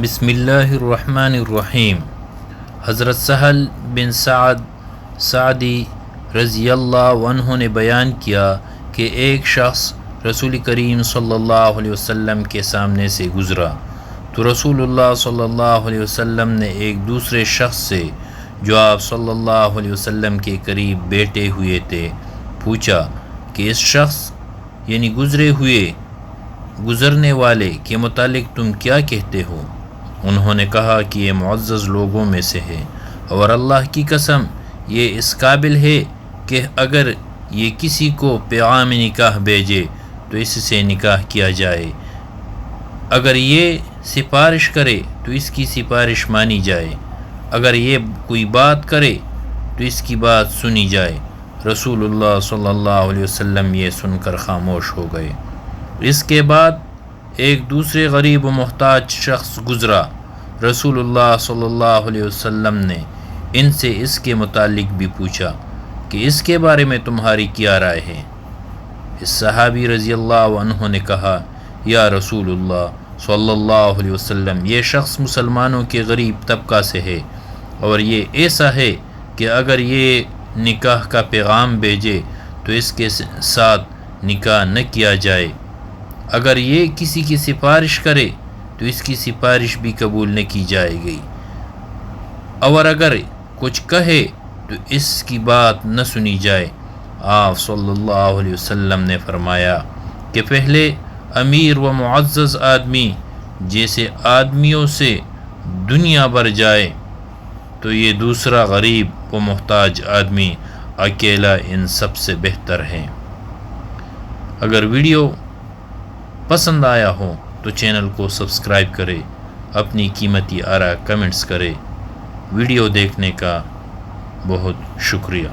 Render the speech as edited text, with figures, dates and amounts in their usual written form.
بسم اللہ الرحمن الرحیم۔ حضرت سہل بن سعد سعدی رضی اللہ عنہ نے بیان کیا کہ ایک شخص رسول کریم صلی اللہ علیہ وسلم کے سامنے سے گزرا تو رسول اللہ صلی اللہ علیہ وسلم نے ایک دوسرے شخص سے جو آپ صلی اللہ علیہ وسلم کے قریب بیٹھے ہوئے تھے پوچھا کہ اس شخص یعنی گزرنے والے کے متعلق تم کیا کہتے ہو؟ انہوں نے کہا کہ یہ معزز لوگوں میں سے ہے اور اللہ کی قسم یہ اس قابل ہے کہ اگر یہ کسی کو پیغام نکاح بھیجے تو اس سے نکاح کیا جائے، اگر یہ سفارش کرے تو اس کی سفارش مانی جائے، اگر یہ کوئی بات کرے تو اس کی بات سنی جائے۔ رسول اللہ صلی اللہ علیہ وسلم یہ سن کر خاموش ہو گئے۔ اس کے بعد ایک دوسرے غریب و محتاج شخص گزرا۔ رسول اللہ صلی اللہ علیہ وسلم نے ان سے اس کے متعلق بھی پوچھا کہ اس کے بارے میں تمہاری کیا رائے ہے؟ اس صحابی رضی اللہ عنہ نے کہا، یا رسول اللہ صلی اللہ علیہ وسلم، یہ شخص مسلمانوں کے غریب طبقہ سے ہے اور یہ ایسا ہے کہ اگر یہ نکاح کا پیغام بھیجے تو اس کے ساتھ نکاح نہ کیا جائے، اگر یہ کسی کی سفارش کرے تو اس کی سفارش بھی قبول نہ کی جائے گی، اور اگر کچھ کہے تو اس کی بات نہ سنی جائے۔ آپ صلی اللہ علیہ وسلم نے فرمایا کہ پہلے امیر و معزز آدمی جیسے آدمیوں سے دنیا بھر جائے تو یہ دوسرا غریب و محتاج آدمی اکیلا ان سب سے بہتر ہے۔ اگر ویڈیو پسند آیا ہو تو چینل کو سبسکرائب کرے، اپنی قیمتی آراء کمنٹس کرے۔ ویڈیو دیکھنے کا بہت شکریہ۔